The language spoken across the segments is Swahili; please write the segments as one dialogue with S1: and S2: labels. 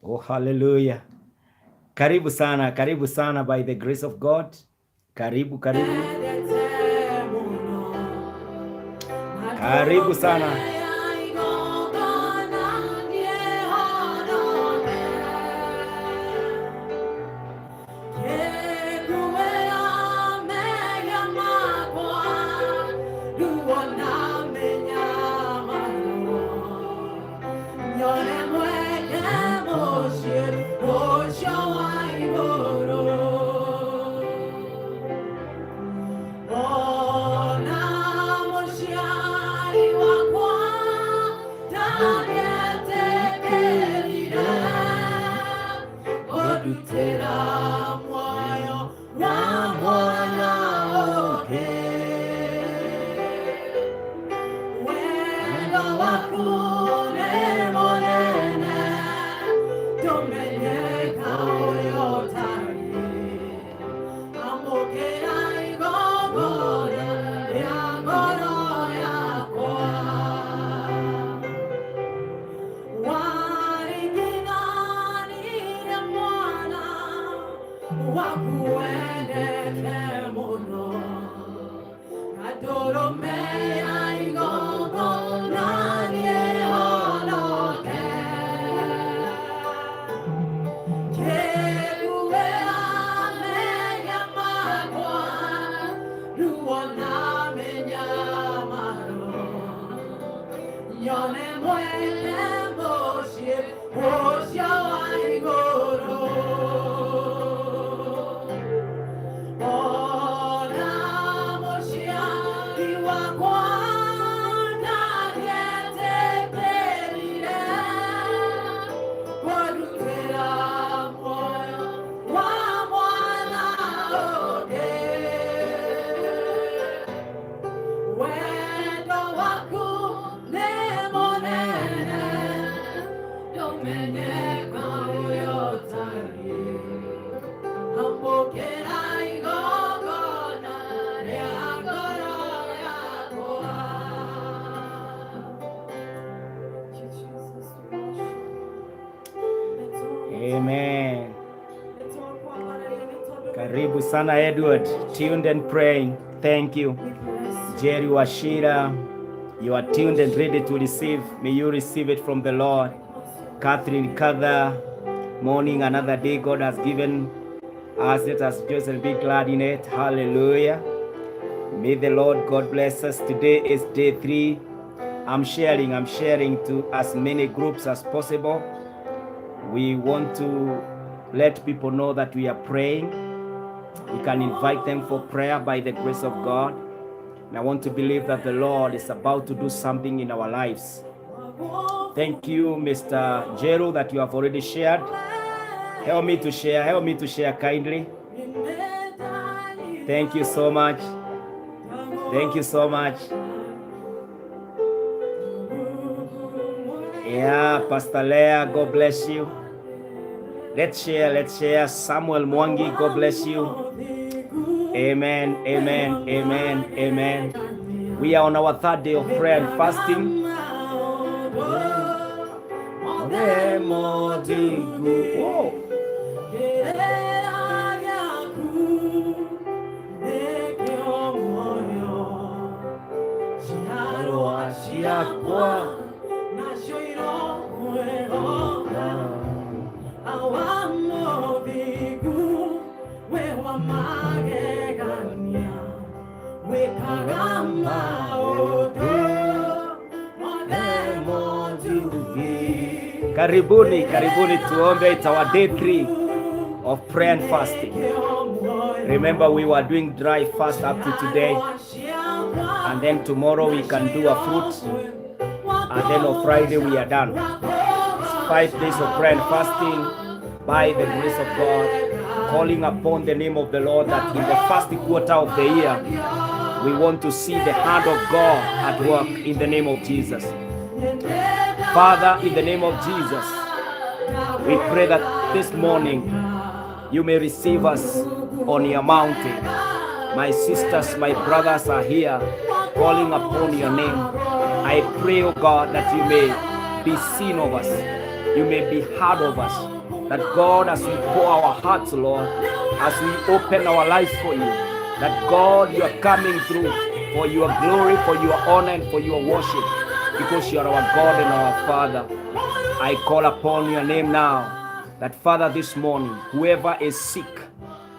S1: Oh, hallelujah. Karibu sana by the grace of God. Karibu sana. Amen. Karibu sana Edward, tuned and praying. Thank you. Jerry Washira, you are tuned and ready to receive. May you receive it from the Lord. Catherine Katha, morning, another day God has given us. Let us rejoice and be glad in it. Hallelujah. May the Lord God bless us. Today is day 3. I'm sharing to as many groups as possible. We want to let people know that we are praying. We can invite them for prayer by the grace of God. And I want to believe that the Lord is about to do something in our lives. Thank you, Mr. Jero, that you have already shared. Help me to share kindly. Thank you so much. Thank you so much. Yeah, Pastor Leah, God bless you. Let's share. Samuel Mwangi, God bless you. Amen. We are on our 3rd day of prayer and fasting. Whoa. Karibuni tuombe. It's our day 3 of prayer and fasting. Remember, we were doing dry fast up to today, and then tomorrow we can do a fruit, and then on Friday we are done. It's 5 days of prayer and fasting by the grace of God, calling upon the name of the Lord that in the first quarter of the year we want to see the hand of God at work in the name of Jesus. Father, in the name of Jesus, we pray that this morning you may receive us on your mountain. My sisters, my brothers are here calling upon your name. I pray, oh God, that you may be seen of us, you may be heard of us, that God, as we pour our hearts, Lord, as we open our lives for you, that God, you are coming through for your glory, for your honor, and for your worship, because you are our God and our Father. I call upon your name now, that Father, this morning, whoever is sick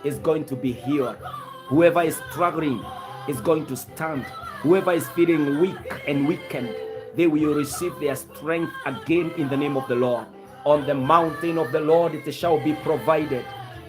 S1: is going to be healed. Whoever is struggling is going to stand. Whoever is feeling weak and weakened, they will receive their strength again in the name of the Lord. On the mountain of the Lord it shall be provided.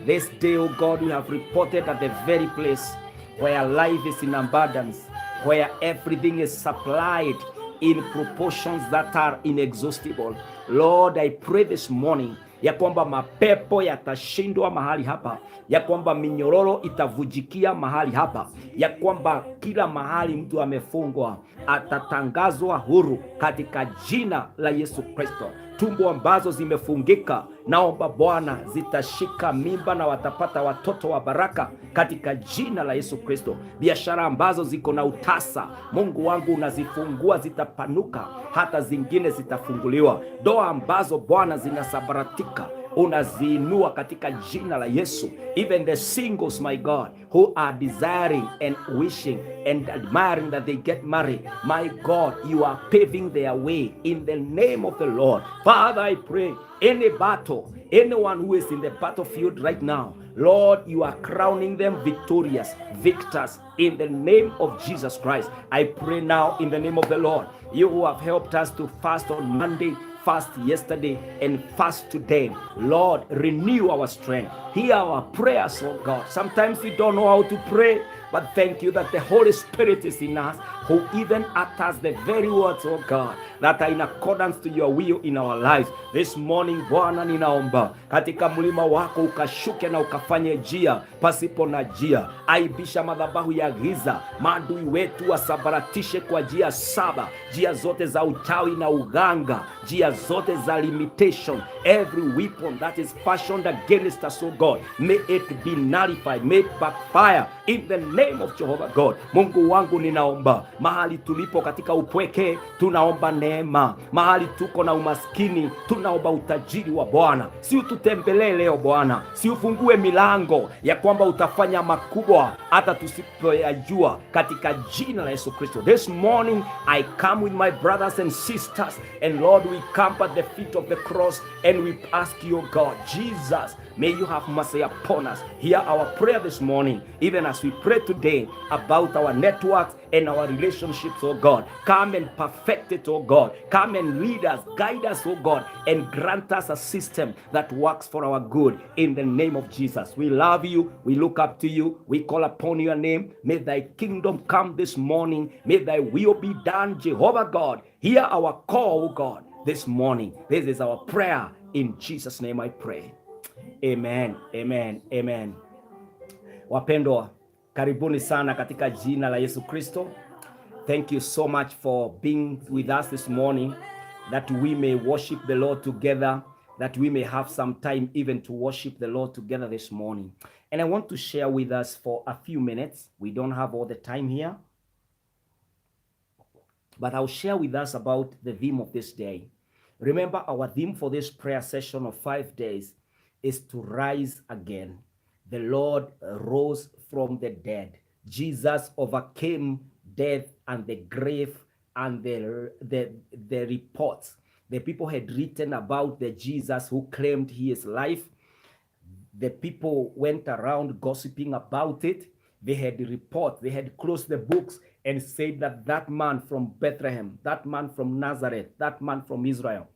S1: This day, O God, we have reported at the very place where life is in abundance, where everything is supplied in proportions that are inexhaustible. Lord, I pray this morning ya kwamba mapepo yatashindwa mahali hapa, ya kwamba minyororo itavujikia mahali hapa, ya kwamba kila mahali mtu amefungwa atatangazwa huru katika jina la Yesu Kristo. Tumbo ambazo zimefungika, naomba Bwana zitashika mimba na watapata watoto wa baraka katika jina la Yesu Kristo. Biashara ambazo ziko na utasa, Mungu wangu unazifungua, zitapanuka, hata zingine zitafunguliwa. Ndoa ambazo Bwana zinasabaratika, unaziinua katika jina la Yesu. Even the singles, my God, who are desiring and wishing and admiring that they get married, my God, you are paving their way in the name of the Lord. Father, I pray, any battle, anyone who is in the battlefield right now, Lord, you are crowning them victorious, victors in the name of Jesus Christ. I pray now in the name of the Lord, you who have helped us to fast on Monday, fast yesterday, and fast today, Lord, renew our strength. Hear our prayers, oh God. Sometimes we don't know how to pray, but thank you that the Holy Spirit is in us, who even utters the very words, oh God, that are in accordance to your will in our lives. This morning, Bwana, ninaomba katika mlima wako ukashuke na ukafanye njia pasipo na njia. Aibisha madhabahu ya giza, maadui wetu wasabaratishe kwa njia 7, njia zote za uchawi na uganga, njia zote za limitation. Every weapon that is fashioned against us, oh God, may it be nullified, may it backfire in the name name of Jehovah God. Mungu wangu, ninaomba mahali tulipo katika upweke, tunaomba neema. Mahali tuko na umaskini, tunaomba utajiri wa Bwana. Si ututembelee leo Bwana, si ufungue milango ya kwamba utafanya makubwa hata tusipoyajua, katika jina la Yesu Kristo. This morning I come with my brothers and sisters, and Lord, we come at the feet of the cross and we ask you, God, Jesus, may you have mercy upon us. Hear our prayer this morning, even as we pray today about our networks and our relationships, oh God. Come and perfect it, oh God. Come and lead us, guide us, oh God, and grant us a system that works for our good in the name of Jesus. We love you. We look up to you. We call upon your name. May thy kingdom come this morning. May thy will be done, Jehovah God. Hear our call, oh God, this morning. This is our prayer. In Jesus' name I pray. Amen, amen, amen. Wapendwa, karibuni sana katika jina la Yesu Kristo. Thank you so much for being with us this morning, that we may worship the Lord together, that we may have some time even to worship the Lord together this morning. And I want to share with us for a few minutes. We don't have all the time here, but I'll share with us about the theme of this day. Remember, our theme for this prayer session of 5 days is to rise again. The Lord rose from the dead. Jesus overcame death and the grave and the reports. The people had written about the Jesus who claimed he is life. The people went around gossiping about it. They had the report. They had closed the books and said that that man from Bethlehem, that man from Nazareth, that man from Israel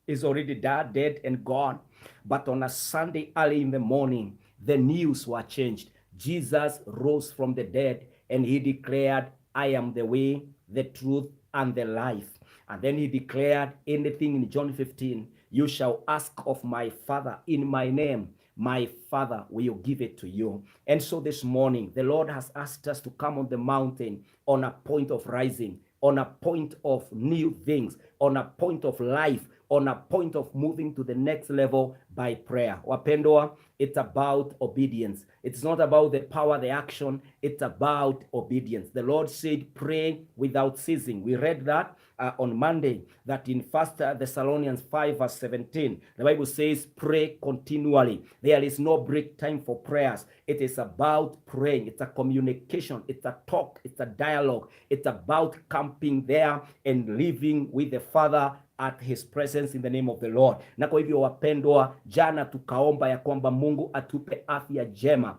S1: is already dead and gone. But on a Sunday early in the morning, the news were changed. Jesus rose from the dead and he declared, I am the way, the truth, and the life. And then he declared anything in John 15, you shall ask of my Father in my name. My Father will give it to you. And so this morning, the Lord has asked us to come on the mountain on a point of rising, on a point of new things, on a point of life, on a point of moving to the next level by prayer. Wapendwa, it's about obedience. It's not about the power, the action. It's about obedience. The Lord said, pray without ceasing. We read that on Monday, that in 1 Thessalonians 5 verse 17, the Bible says, pray continually. There is no break time for prayers. It is about praying. It's a communication. It's a talk. It's a dialogue. It's about camping there and living with the Father at his presence in the name of the Lord. Na kwa hivyo wapendwa, jana tukaomba ya kwamba Mungu atupe afya njema,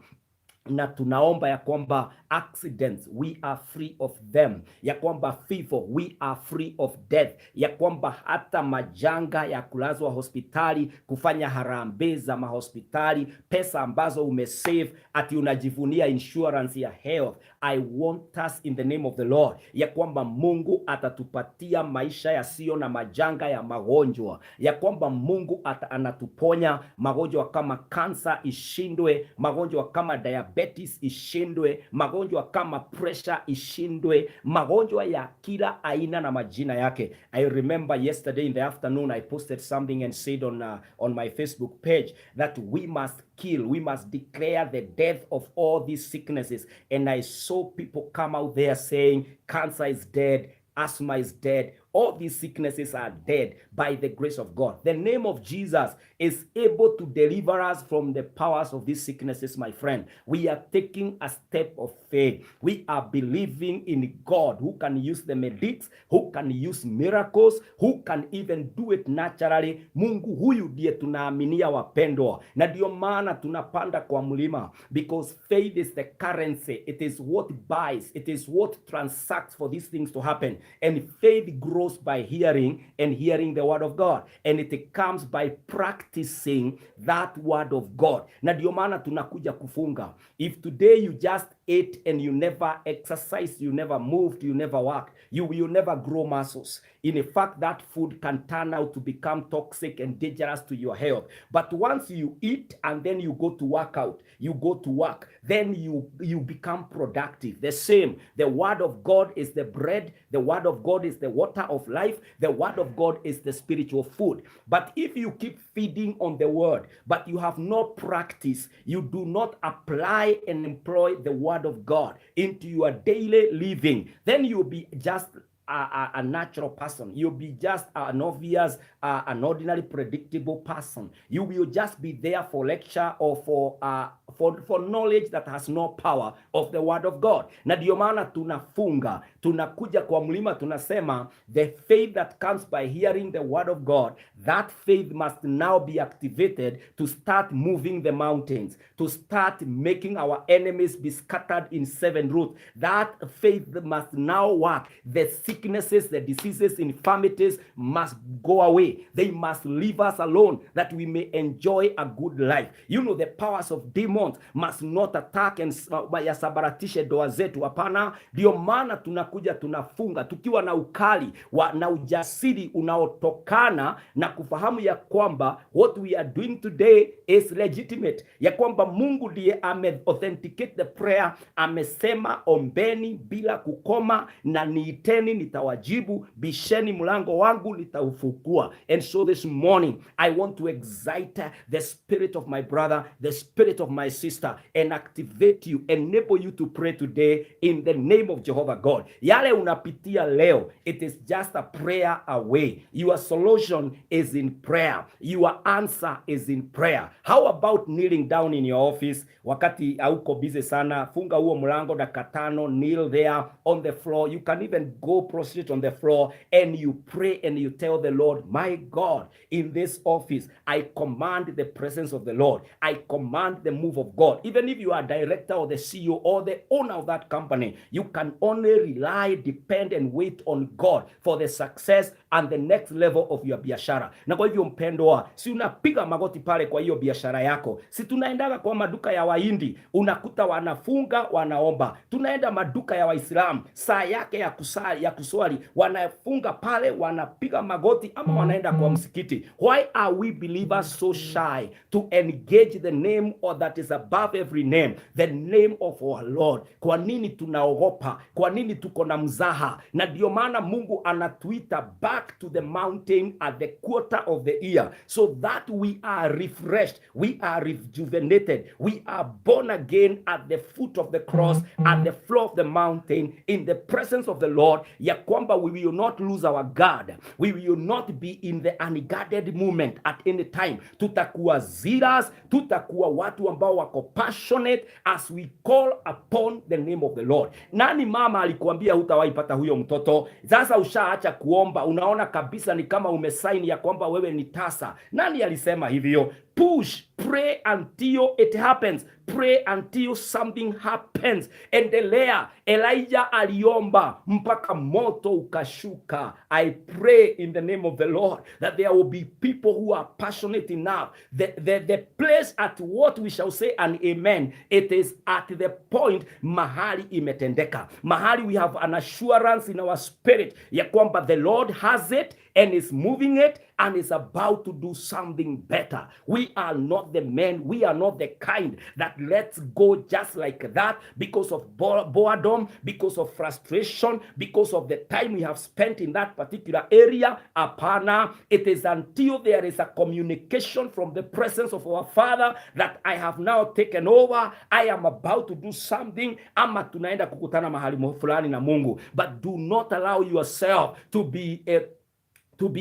S1: na tunaomba ya kwamba accidents we are free of them, ya kwamba fever we are free of death, ya kwamba hata majanga ya kulazwa hospitali, kufanya harambee za mahospitali, pesa ambazo umesave ati unajivunia insurance ya health. I want us in the name of the Lord, ya kwamba Mungu atatupatia maisha yasiyo na majanga ya magonjwa, ya kwamba Mungu anatuponya magonjwa kama kansa ishindwe, magonjwa kama diabetes ishindwe, magonjwa kama pressure ishindwe, magonjwa ya kila aina na majina yake. I remember yesterday in the afternoon I posted something and said on my Facebook page that we must kill, we must declare the death of all these sicknesses. And I saw people come out there saying cancer is dead, asthma is dead, all these sicknesses are dead by the grace of God. The name of Jesus is able to deliver us from the powers of these sicknesses, my friend. We are taking a step of faith. We are believing in God who can use the medics, who can use miracles, who can even do it naturally. Mungu huyu ndiye tunaaminia wapendwa. Na ndio maana tunapanda kwa mlima, because faith is the currency. It is what buys. It is what transacts for these things to happen. And faith grows by hearing, and hearing the word of God, and it comes by practicing that word of God. Na ndio maana tunakuja kufunga. If today you just ate and you never exercised, you never moved, you never worked, you will never grow muscles. In fact, that food can turn out to become toxic and dangerous to your health. But once you eat and then you go to work out, you go to work, then you become productive. The same, the word of God is the bread, the word of God is the water of life, the word of God is the spiritual food. But if you keep feeding on the word, but you have no practice, you do not apply and employ the word word of God into your daily living, then you'll be just a natural person. You'll be just an obvious, an ordinary, predictable person. You will just be there for lecture or for knowledge that has no power of the word of God. Na ndio maana tunafunga, tunakuja kwa mlima, tunasema the faith that comes by hearing the word of God, that faith must now be activated to start moving the mountains, to start making our enemies be scattered in 7 roots. That faith must now work. The sicknesses, the diseases, infirmities must go away. They must leave us alone that we may enjoy a good life. You know, the powers of demons must not attack and yasabaratishe doa zetu. Hapana, ndio maana tunakuja tunafunga tukiwa na ukali na ujasiri unaotokana na kufahamu ya kwamba what we are doing today is legitimate, ya kwamba Mungu ndiye authenticate the prayer. Amesema ombeni bila kukoma na niiteni nitawajibu, bisheni mlango wangu nitaufungua. And so this morning I want to excite the spirit of my brother, the spirit of my sister, and activate you, enable you to pray today in the name of Jehovah God. Yale unapitia leo, it is just a prayer away. Your solution is in prayer. Your answer is in prayer. How about kneeling down in your office? Wakati hauko busy sana, funga huo mlango dakika 5, kneel there on the floor. You can even go prostrate on the floor and you pray and you tell the Lord, my God, in this office, I command the presence of the Lord. I command the move of God. Even if you are director or the CEO or the owner of that company, you can only rely, depend and wait on God for the success and the next level of your biashara. Na kwa hivyo mpendwa, si unapiga magoti pale kwa hiyo biashara yako. Si tunaendaga kwa maduka ya Wahindi, unakuta wanafunga, wanaomba. Tunaenda maduka ya Waislamu, saa yake ya kuswali, wanafunga pale, wanapiga magoti ama wanaenda kwa msikiti. Why are we believers so shy to engage the name or that is above every name, the name of our Lord? Kwa nini tunaogopa? Kwa nini tuko na mzaha? Na ndio maana Mungu anatuita back to the mountain at the quarter of the year, so that we are refreshed, we are rejuvenated, we are born again at the foot of the cross, at the floor of the mountain, in the presence of the Lord, ya kwamba we will not lose our guard, we will not be in the unguarded moment at any time. Tutakuwa zealous, tutakuwa watu ambao wako passionate as we call upon the name of the Lord. Nani mama alikuambia hutawaipata huyo mtoto? Sasa ushaacha kuomba, unaona kabisa ni kama umesaini ya kwamba wewe ni tasa. Nani alisema hivyo? Push, pray until it happens. Pray until something happens. Endelea. Elijah aliomba mpaka moto ukashuka. I pray in the name of the Lord that there will be people who are passionate enough. The place at what we shall say an amen, it is at the point mahali imetendeka. Mahali we have an assurance in our spirit ya kwamba the Lord has it and is moving it and is about to do something better. We are not the men, we are not the kind that lets go just like that because of boredom, because of frustration, because of the time we have spent in that particular area. Apana, it is until there is a communication from the presence of our Father that I have now taken over, I am about to do something, ama tunaenda kukutana mahali fulani na Mungu. But do not allow yourself to be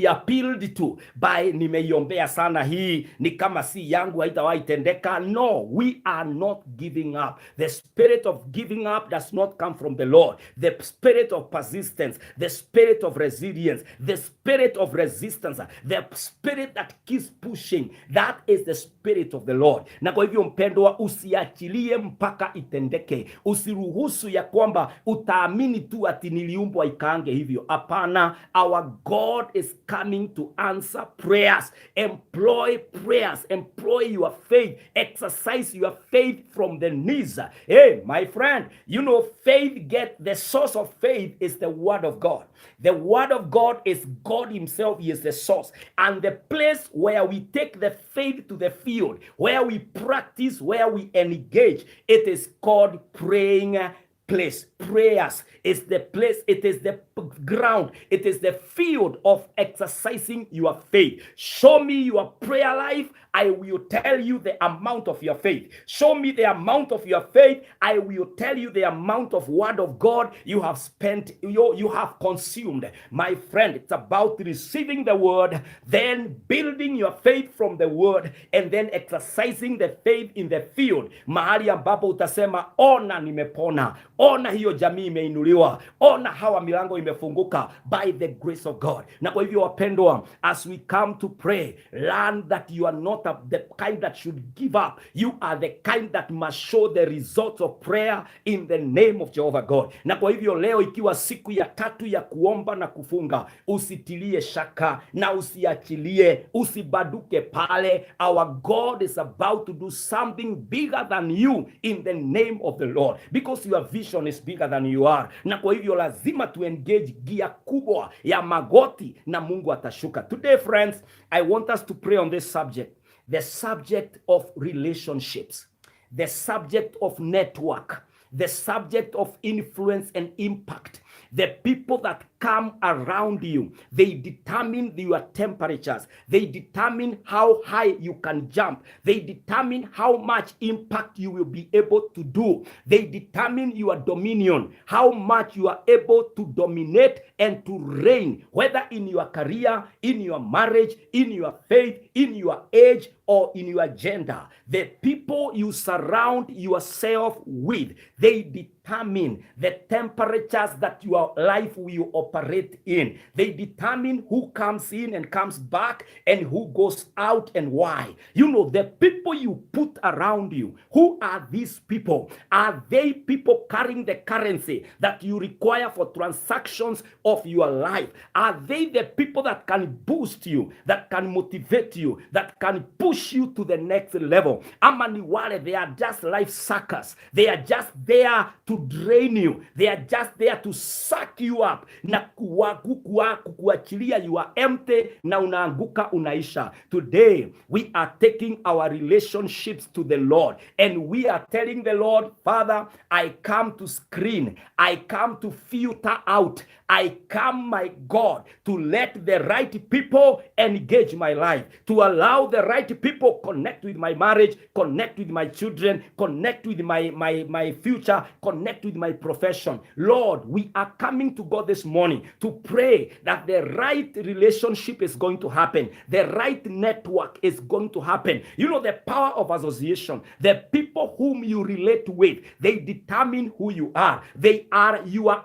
S1: appealed to by nimeiombea sana hii, ni kama si yangu haitawahi tendeka. No, we are not giving up. The spirit of giving up does not come from the Lord. The spirit of persistence, the spirit of resilience, the spirit of resistance, the spirit that keeps pushing, that is the spirit of the Lord. Na kwa hivyo mpendwa, usiachilie mpaka itendeke. Usiruhusu ya kwamba utaamini tu ati niliumbwa ikaange hivyo. Hapana, our God is coming to answer prayers. Employ prayers, employ your faith, exercise your faith from the knees. Hey, my friend, you know, the source of faith is the word of God. The word of God is God himself. He is the source. And the place where we take the faith to the field, where we practice, where we engage, it is called praying place. Prayers is the place, it is the ground. It is the field of exercising your faith. Show me your prayer life, I will tell you the amount of your faith. Show me the amount of your faith, I will tell you the amount of word of God you have spent, you have consumed. My friend, it's about receiving the word, then building your faith from the word, and then exercising the faith in the field. Mahali ambapo utasema, ona nimepona, ona hiyo jamii imeinuliwa, ona hawa milango imefunguka by the grace of God. Na kwa hivyo wapendwa, as we come to pray, learn that you are not the kind that should give up. You are the kind that must show the results of prayer in the name of Jehovah God. Na kwa hivyo leo, ikiwa siku ya tatu ya kuomba na kufunga, usitilie shaka na usiachilie, usibaduke pale. Our God is about to do something bigger than you in the name of the Lord, because your vision is bigger than you are. Na kwa hivyo lazima tu engage gia kubwa ya magoti na Mungu atashuka. Today friends, I want us to pray on this subject, the subject of relationships, the subject of network, the subject of influence and impact. The people that come around you, they determine your temperatures. They determine how high you can jump. They determine how much impact you will be able to do. They determine your dominion, how much you are able to dominate and to reign, whether in your career, in your marriage, in your faith, in your age, or in your gender. The people you surround yourself with, they determine the temperatures that your life will operate in. They determine who comes in and comes back and who goes out and why. You know, the people you put around you, who are these people? Are they people carrying the currency that you require for transactions of your life? Are they the people that can boost you, that can motivate you, that can push you to the next level? Ama ni wale, they are just life suckers. They are just there to drain you. They are just there to suck you up na kukuachilia you are empty na unaanguka unaisha. Today we are taking our relationships to the Lord and we are telling the Lord, Father, I come to screen, I come to filter out, I come, my God, to let the right people engage my life, to allow the right people connect with my marriage, connect with my children, connect with my future, connect with my profession. Lord, we are coming to God this morning to pray that the right relationship is going to happen. The right network is going to happen. You know, the power of association. The people whom you relate with, they determine who you are. They are your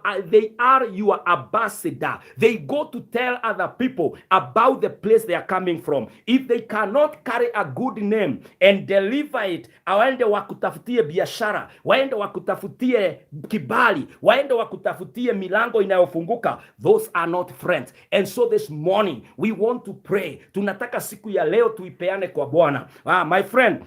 S1: ambassador. They go to tell other people about the place they are coming from. If they cannot carry a good name and deliver it, waende wakutafutie biashara, waende wakutafutie kibali, waende wakutafutie milango inayofunguka. Those are not friends. And so this morning we want to pray. Tunataka siku ya leo tuipeane kwa Bwana. My friend,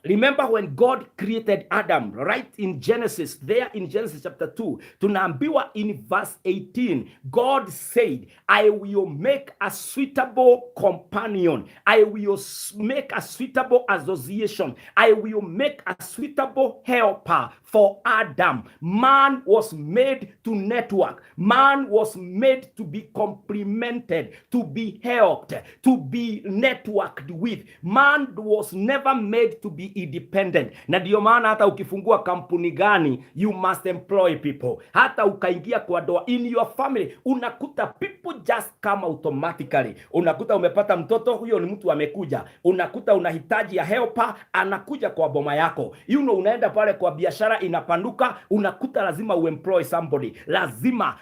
S1: remember when God created Adam, right in Genesis, there in Genesis chapter 2, tunaambiwa in verse 18, God said, I will make a suitable companion. I will make a suitable association. I will make a suitable helper for Adam. Man was made to network. Man was made to be complemented, to be helped, to be networked with. Man was never made to be independent. Na ndio maana hata ukifungua kampuni gani, you must employ people. Hata ukaingia kwa doa, in your family, unakuta people just come automatically. Unakuta umepata mtoto, huyo ni mtu amekuja. Unakuta unahitaji ya helper, anakuja kwa boma yako. You know, unaenda pale kwa biashara inapanduka, unakuta lazima uemploy somebody. Lazima,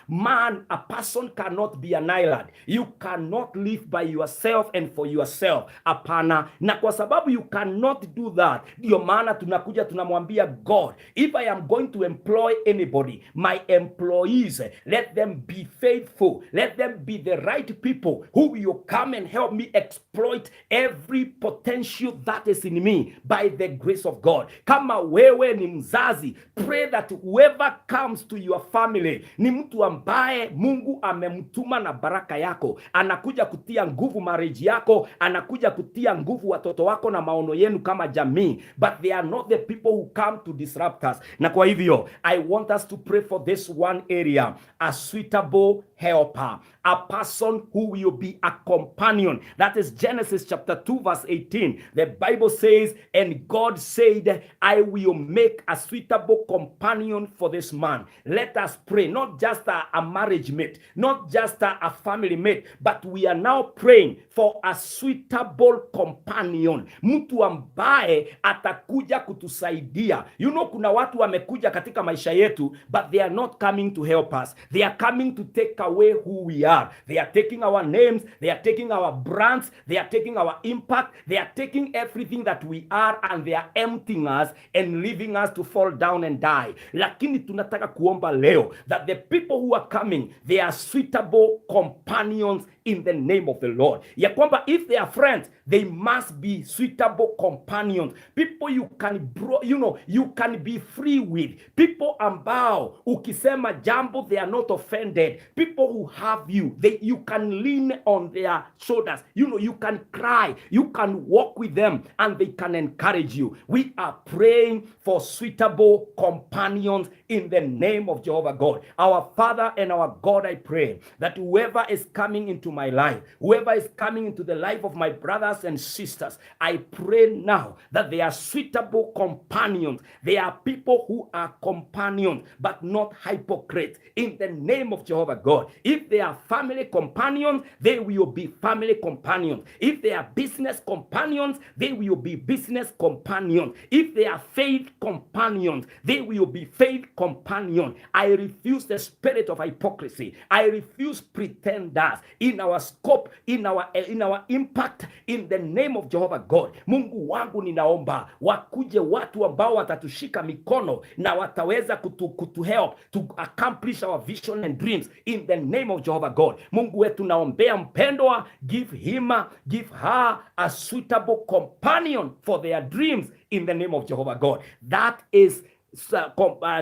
S1: a person cannot be an island. You cannot live by yourself and for yourself. Apana. Na kwa sababu you cannot do that, ndio maana tunakuja tunamwambia God, if I am going to employ anybody, my employees, let them be faithful. Let them be the right people who will come and help me exploit every potential that is in me by the grace of God. Kama wewe ni mzazi, pray that whoever comes to your family ni mtu ambaye Mungu amemtuma na baraka yako. Anakuja kutia nguvu marriage yako, anakuja kutia nguvu watoto wako na maono yenu kama jamii. me, but they are not the people who come to disrupt us. Na kwa hivyo, I want us to pray for this one area, a suitable helper, a person who will be a companion. That is Genesis chapter 2 verse 18. The Bible says, and God said, I will make a suitable companion for this man. Let us pray, not just a marriage mate, not just a family mate, but we are now praying for a suitable companion, mtu ambaye atakuja kutusaidia. You know, kuna watu wamekuja katika maisha yetu, but they are not coming to help us. They are coming to take away who we are. They are taking our names, they are taking our brands, they are taking our impact, they are taking everything that we are, and they are emptying us and leaving us to fall down and die. Lakini tunataka kuomba leo that the people who are coming, they are suitable companions in the name of the Lord. Ya kwamba if they are friends, they must be suitable companions. People you can be free with. People ambao ukisema jambo, they are not offended. People who have you, you can lean on their shoulders. You can cry, you can walk with them, and they can encourage you. We are praying for suitable companions in the name of Jehovah God. Our Father and our God, I pray that whoever is coming into my life, whoever is coming into the life of my brothers and sisters, I pray now that they are suitable companions. They are people who are companions, but not hypocrites, in the name of Jehovah God. If they are family companions, they will be family companions. If they are business companions, they will be business companions. If they are faith companions, they will be faith companions. I refuse the spirit of hypocrisy. I refuse pretenders in our scope, in our impact, in the name of Jehovah God. Mungu wangu, ninaomba wakuje watu ambao watatushika mikono na wataweza kutu help to accomplish our vision and dreams in the name of Jehovah God. Mungu wetu, naombea mpendwa, give her a suitable companion for their dreams in the name of Jehovah God. That is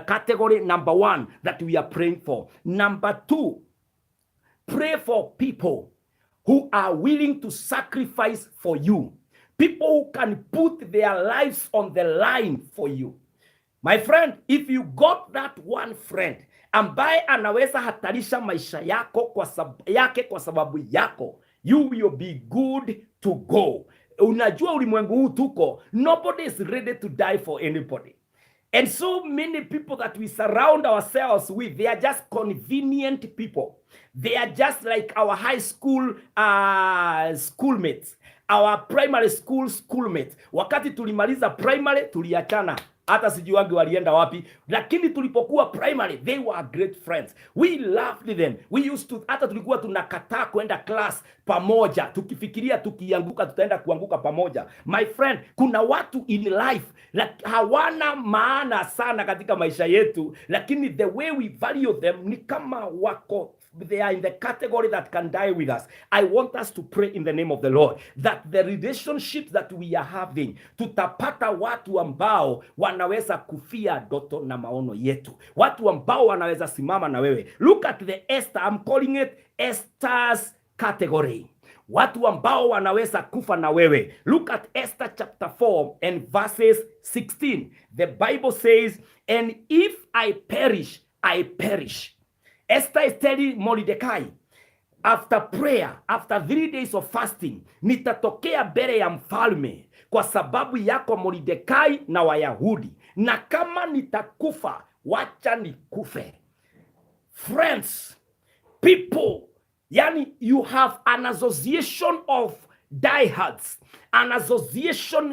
S1: category number 1 that we are praying for. Number 2, pray for people who are willing to sacrifice for you. People who can put their lives on the line for you. My friend, if you got that one friend ambaye anaweza hatarisha maisha yako kwa sababu yako, you will be good to go. Unajua ulimwengu huu tuko, nobody is ready to die for anybody. And so many people that we surround ourselves with, they are just convenient people. They are just like our high school schoolmates, our primary school schoolmates. Wakati tulimaliza primary, tuliachana. Hata sijui wangu walienda wapi, lakini tulipokuwa primary, they were great friends. We loved them. We used to, hata tulikuwa tunakataa kwenda class pamoja, tukifikiria tukianguka tutaenda kuanguka pamoja. My friend, kuna watu in life hawana maana sana katika maisha yetu, lakini the way we value them ni kama wako, they are in the category that can die with us. I want us to pray in the name of the Lord that the relationships that we are having, tutapata watu ambao wanaweza kufia ndoto na maono yetu, watu ambao wanaweza simama na wewe. Look at the Esther, I'm calling it Esther's category. Watu ambao wanaweza kufa na wewe. Look at Esther chapter 4 and verses 16. The Bible says, and if I perish, I perish. Esther is telling Mordecai, after prayer, after 3 days of fasting, nitatokea mbele ya mfalme kwa sababu yako Mordecai na Wayahudi, na kama nitakufa, wacha nikufe. Friends, people, yani you have an association of diehards, an association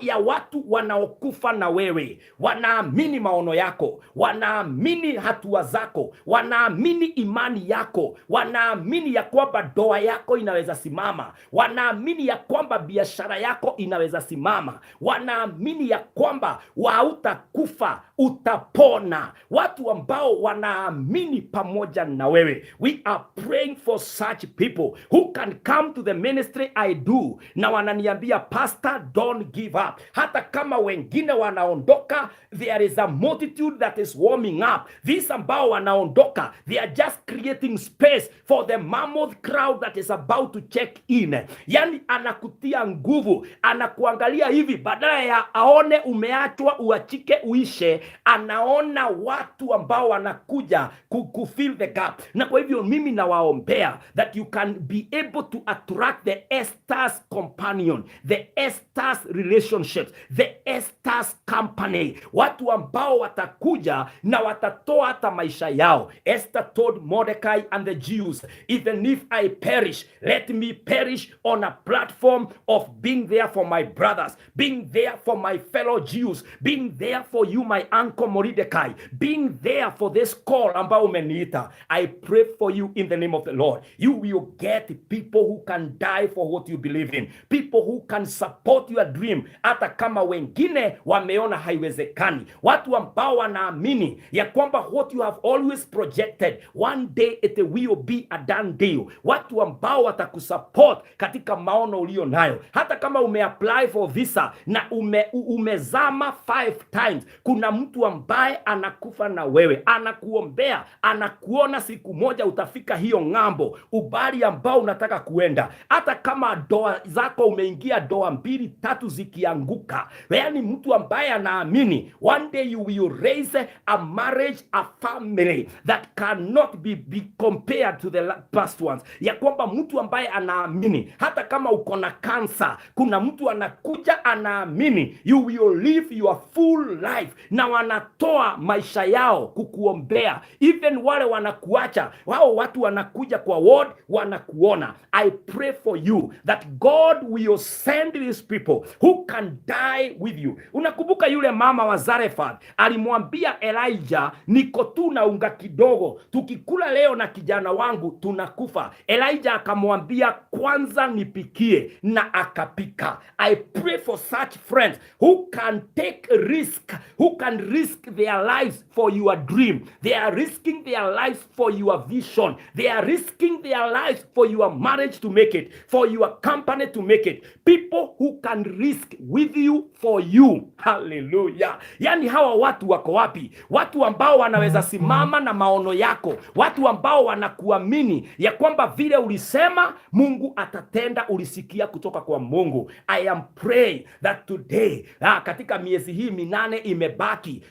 S1: ya watu wanaokufa na wewe, wanaamini maono yako, wanaamini hatua zako, wanaamini imani yako, wanaamini ya kwamba ndoa yako inaweza simama, wanaamini ya kwamba biashara yako inaweza simama, wanaamini ya kwamba hautakufa, utapona. Watu ambao wanaamini pamoja na wewe. We are praying for such people who can come to the ministry I do, na wananiambia ananiambia, pastor, don't give up. Hata kama wengine wanaondoka, there is a multitude that is warming up. These ambao wanaondoka, they are just creating space for the mammoth crowd that is about to check in. Yani anakutia nguvu, anakuangalia hivi, badala ya aone umeachwa uachike uishe, anaona watu ambao wanakuja kufill the gap. Na kwa hivyo mimi nawaombea that you can be able to attract the Esther's companion, the Esther's relationships, the Esther's company, watu ambao watakuja na watatoa hata maisha yao. Esther told Mordecai and the Jews, even if I perish, let me perish on a platform of being there for my brothers, being there for my fellow Jews, being there for you, my uncle Mordecai, being there for this call ambao umeniita. I pray for you in the name of the Lord. You will get people who can die for what you believe in, people who can support your dream hata kama wengine wameona haiwezekani, watu ambao wanaamini ya kwamba what you have always projected, one day it will be a done deal, watu ambao watakusupport katika maono ulio nayo. Hata kama umeapply for visa na umezama 5 times, kuna mtu ambaye anakufa na wewe, anakuombea, anakuona siku moja utafika hiyo ng'ambo, ubali ambao unataka kuenda. Hata kama doa zako umeingia doa 2 3 zikianguka, yani mtu ambaye anaamini one day you will raise a marriage, a family that cannot be compared to the past ones. Ya kwamba mtu ambaye anaamini hata kama uko na kansa, kuna mtu anakuja anaamini you will live your full life, na wanatoa maisha yao kukuombea. Even wale wanakuacha, wao watu wanakuja kwa ward wanakuona. I pray for you that God will send these people who can die with you. Unakumbuka yule mama wa Zarephath alimwambia Elijah, niko tu na unga kidogo, tukikula leo na kijana wangu tunakufa. Elijah akamwambia, kwanza nipikie, na akapika. I pray for such friends who can take risk, who can risk their lives for your dream. They are risking their lives for your vision. They are risking their lives for your marriage to make it, for your company to make it. People who can risk with you for you. Hallelujah. Yani hawa watu wako wapi? Watu ambao wanaweza simama na maono yako, watu ambao wanakuamini ya kwamba vile ulisema Mungu atatenda, ulisikia kutoka kwa Mungu. I am praying that today, katika miezi hii 8 imebaki,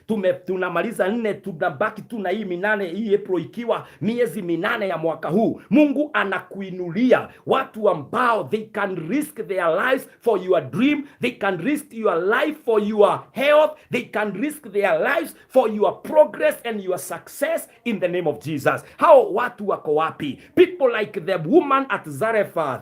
S1: tunamaliza 4, tunabaki tu na hii 8, hii April ikiwa miezi 8 ya mwaka huu. Mungu anakuinulia watu ambao they can risk their lives for your dream, they can risk your life for your health, they can risk their lives for your progress and your success in the name of Jesus. Hao watu wako wapi? People like the woman at Zarephath.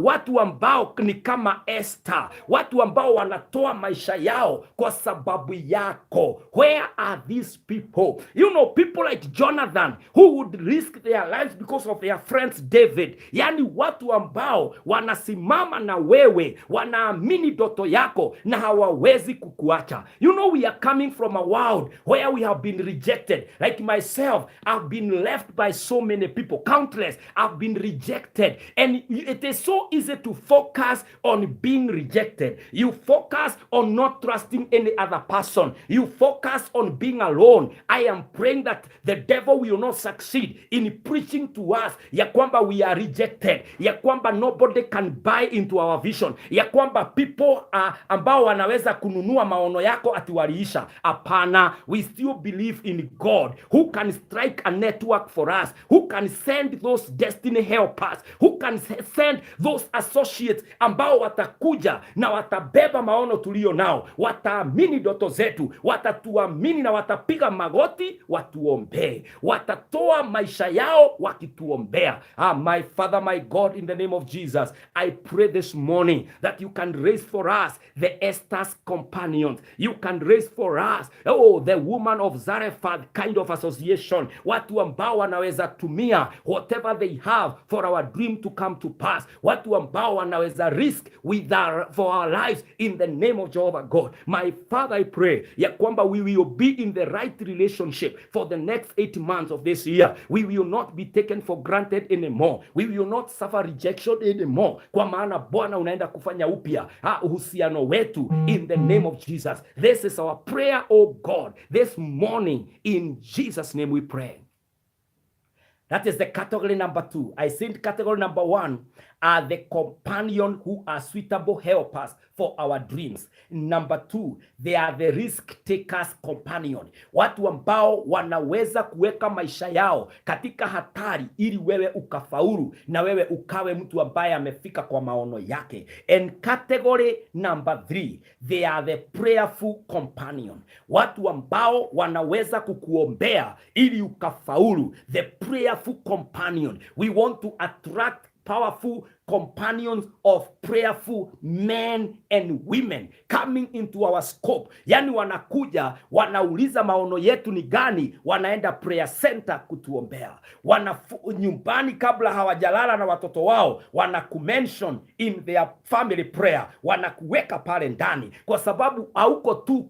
S1: Watu ambao ni kama Esther, watu ambao wanatoa maisha yao kwa sababu yako. Where are these people? You know, people like Jonathan who would risk their lives because of their friends David. Yani watu ambao wanasimama na wewe, wanaamini ndoto yako na hawawezi kukuacha. You know, we are coming from a world where we have been rejected. Like myself, I've been left by so many people, countless. I've been rejected, and it is so easy to focus on being rejected. You focus on not trusting any other person. You focus on being alone. I am praying that the devil will not succeed in preaching to us ya kwamba we are rejected, ya kwamba nobody can buy into our vision, ya kwamba people ambao wanaweza kununua maono yako ati waliisha. Hapana, we still believe in God who can strike a network for us, who can send those destiny helpers, who can send those associates ambao watakuja na watabeba maono tulio nao, wataamini ndoto zetu, watatuamini na watapiga magoti watuombee, watatoa maisha yao wakituombea. My Father, my God, in the name of Jesus, I pray this morning that you can raise for us the Esther's companions. You can raise for us, the woman of Zarephath kind of association, watu ambao wanaweza tumia whatever they have for our dream to come to pass, watu ambao wanaweza risk for our lives in the name of Jehovah God. My Father, I pray ya kwamba we will be in the right relationship for the next 8 months of this year. We will not be taken for granted anymore. We will not suffer rejection anymore. Kwa maana Bwana unaenda anaenda kufanya upya uhusiano wetu in the name of Jesus. This is our prayer, oh God, this morning. In Jesus' name we pray. That is the category number 2. I think category number 1 are the companion who are suitable helpers for our dreams. Number 2, they are the risk takers companion. Watu ambao wanaweza kuweka maisha yao katika hatari ili wewe ukafaulu na wewe ukawe mtu ambaye amefika kwa maono yake. And category number 3, they are the prayerful companion. Watu ambao wanaweza kukuombea ili ukafaulu. The prayerful companion. We want to attract powerful companions of prayerful men and women coming into our scope. Yani wanakuja, wanauliza maono yetu ni gani, wanaenda prayer center kutuombea. Nyumbani kabla hawajalala na watoto wao, wanakumention in their family prayer, wanakuweka pale ndani, kwa sababu hauko tu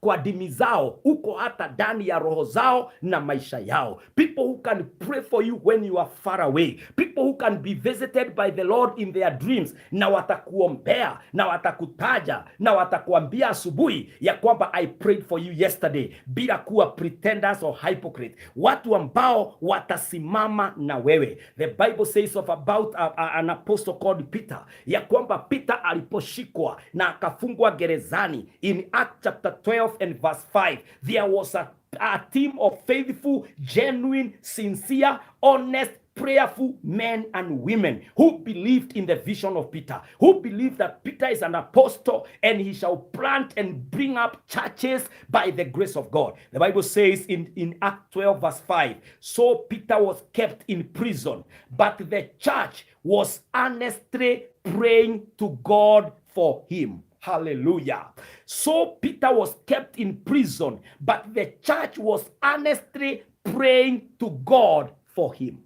S1: kwa dini zao, uko hata ndani ya roho zao na maisha yao. People who can pray for you when you are far away. People who can be visited by the Lord in their dreams, na watakuombea na watakutaja na watakuambia asubuhi ya kwamba I prayed for you yesterday, bila kuwa pretenders or hypocrite. Watu ambao watasimama na wewe. The Bible says about an apostle called Peter, ya kwamba Peter aliposhikwa na akafungwa gerezani in Acts chapter 12 and verse 5, there was a team of faithful, genuine, sincere, honest, prayerful men and women who believed in the vision of Peter, who believed that Peter is an apostle and he shall plant and bring up churches by the grace of God. The Bible says in Acts 12 verse 5, so Peter was kept in prison, but the church was earnestly praying to God for him. Hallelujah. So Peter was kept in prison, but the church was earnestly praying to God for him.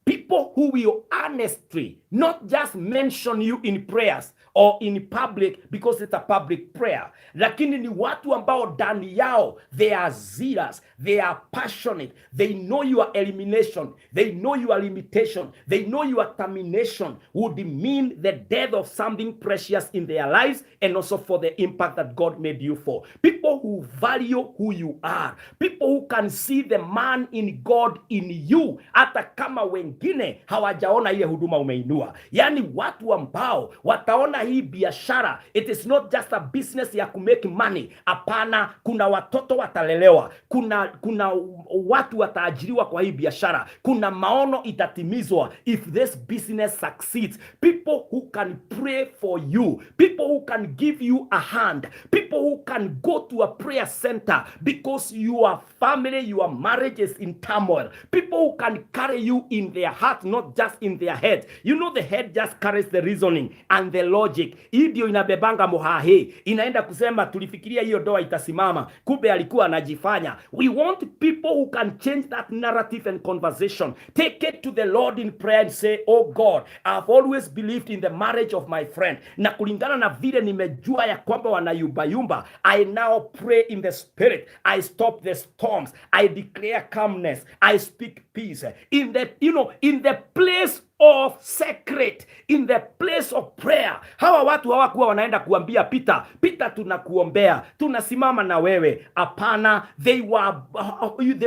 S1: People who will honestly not just mention you in prayers or in public because it's a public prayer, lakini ni watu ambao ndani yao they are zealous, they are passionate, they know your elimination, they know your limitation, they know your termination would mean the death of something precious in their lives and also for the impact that God made you for. People who value who you are, people who can see the man in God in you, hata kama wengine hawajaona ile huduma umeinua. Yani watu ambao wataona hii biashara, it is not just a business ya kumake money. Hapana, kuna watoto watalelewa, kuna watu wataajiriwa kwa hii biashara, kuna maono itatimizwa if this business succeeds. People who can pray for you, people who can give you a hand, people who can go to a prayer center because your family, your marriage is in turmoil, people who can carry you in their heart, not just in their head. You know, the head just carries the reasoning and the logic. Hii ndio inabebanga mohahe, inaenda kusema tulifikiria hiyo doa itasimama, kumbe alikuwa anajifanya. We want people who can change that narrative and conversation. Take it to the Lord in prayer and say, oh God, I've always believed in the marriage of my friend, na kulingana na vile nimejua ya kwamba wanayumba, I now pray in the spirit. I stop the storms, I declare calmness, I speak peace in the in the place of secret, in the place of prayer. Hawa watu hawakuwa wanaenda kuambia Peter, tunakuombea, tunasimama na wewe. Hapana, they